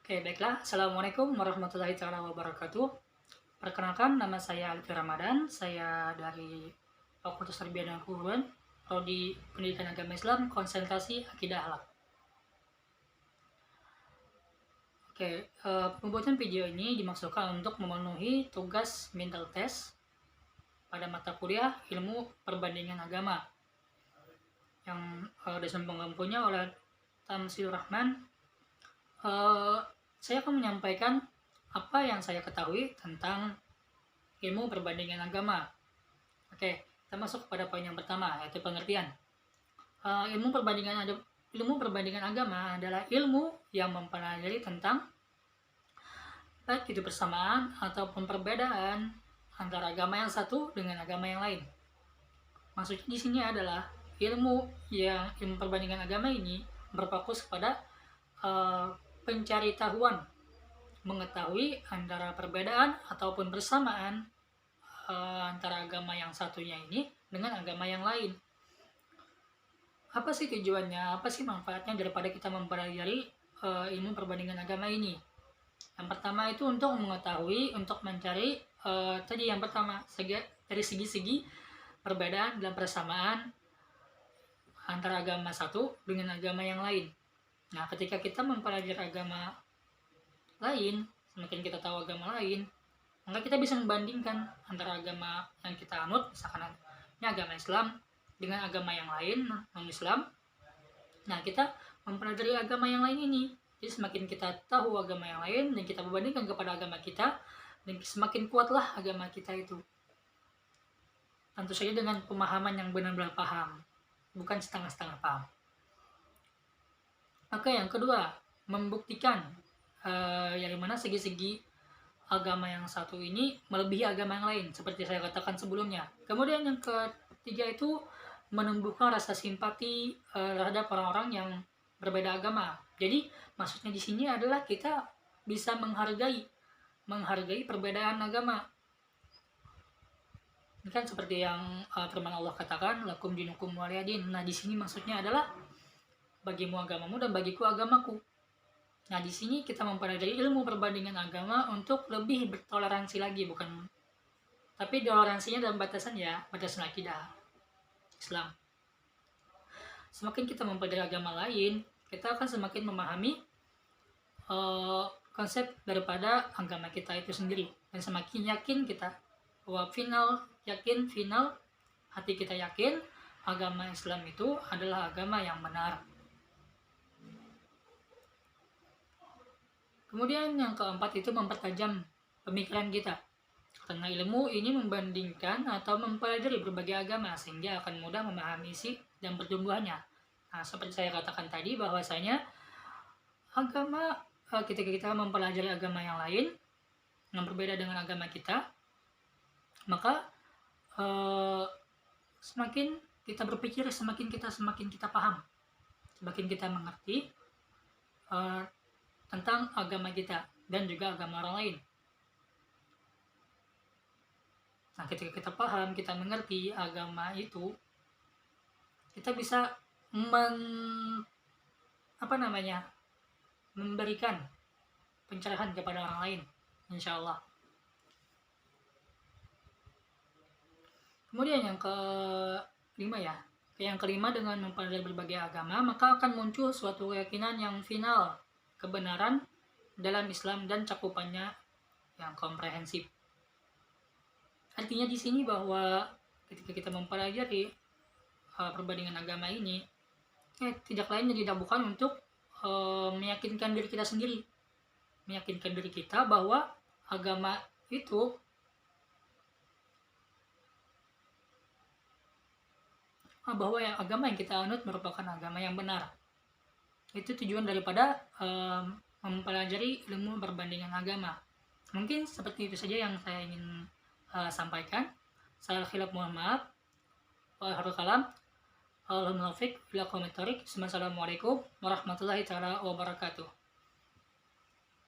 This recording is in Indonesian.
Oke, baiklah. Assalamualaikum warahmatullahi taala wabarakatuh. Perkenalkan, nama saya Alfi Ramadan. Saya dari Fakultas Tarbiyah dan Keguruan, Prodi Pendidikan Agama Islam, konsentrasi Akidah Akhlak. Oke, pembuatan video ini dimaksudkan untuk memenuhi tugas mental test pada mata kuliah Ilmu Perbandingan Agama yang dosen pengampunya oleh Tamsil Rahman. Saya akan menyampaikan apa yang saya ketahui tentang ilmu perbandingan agama. Oke, kita masuk kepada poin yang pertama, yaitu pengertian. Ilmu perbandingan agama adalah ilmu yang mempelajari tentang baik itu persamaan ataupun perbedaan antara agama yang satu dengan agama yang lain. Maksudnya di sini adalah ilmu perbandingan agama ini berfokus pada pencari tahuan, mengetahui antara perbedaan ataupun persamaan antara agama yang satunya ini dengan agama yang lain. Apa sih tujuannya? Apa sih manfaatnya daripada kita mempelajari ilmu perbandingan agama ini? Yang pertama itu untuk mengetahui, untuk mencari tadi yang pertama dari segi-segi perbedaan dan persamaan antara agama satu dengan agama yang lain. Nah, ketika kita mempelajari agama lain, semakin kita tahu agama lain, maka kita bisa membandingkan antara agama yang kita anut, misalkan ini agama Islam, dengan agama yang lain, non-Islam. Nah, kita mempelajari agama yang lain ini. Jadi semakin kita tahu agama yang lain, dan kita membandingkan kepada agama kita, dan semakin kuatlah agama kita itu. Tentu saja dengan pemahaman yang benar-benar paham, bukan setengah-setengah paham. Oke, yang kedua, membuktikan yang mana segi-segi agama yang satu ini melebihi agama yang lain, seperti saya katakan sebelumnya. Kemudian yang ketiga itu menumbuhkan rasa simpati terhadap orang-orang yang berbeda agama. Jadi maksudnya di sini adalah kita bisa menghargai perbedaan agama. Ini kan seperti yang firman Allah katakan, lakum dinukum waliyadin. Nah, di sini maksudnya adalah bagimu agamamu dan bagiku agamaku. Nah, di sini kita mempelajari ilmu perbandingan agama untuk lebih bertoleransi lagi, tapi toleransinya dalam batasan akidah Islam. Semakin kita mempelajari agama lain, kita akan semakin memahami konsep daripada agama kita itu sendiri, dan semakin yakin kita bahwa final hati kita yakin agama Islam itu adalah agama yang benar. Kemudian yang keempat itu mempertajam pemikiran kita. Karena ilmu ini membandingkan atau mempelajari berbagai agama sehingga akan mudah memahami isi dan pertumbuhannya. Nah, seperti saya katakan tadi bahwasanya agama ketika kita mempelajari agama yang lain yang berbeda dengan agama kita, maka semakin kita berpikir, semakin kita paham, semakin kita mengerti tentang agama kita dan juga agama orang lain. Nah, ketika kita paham, kita mengerti agama itu, kita bisa memberikan pencerahan kepada orang lain, insya Allah. Kemudian yang kelima dengan mempelajari berbagai agama, maka akan muncul suatu keyakinan yang final, kebenaran dalam Islam dan cakupannya yang komprehensif. Artinya di sini bahwa ketika kita mempelajari perbandingan agama ini, tidak lain dan tidak bukan untuk meyakinkan diri kita sendiri, meyakinkan diri kita bahwa agama itu agama yang kita anut merupakan agama yang benar. Itu tujuan daripada mempelajari ilmu perbandingan agama. Mungkin seperti itu saja yang saya ingin sampaikan. Saya khilaf, mohon maaf. Wa'alaikumsalam kalam. Assalamualaikum warahmatullahi wabarakatuh.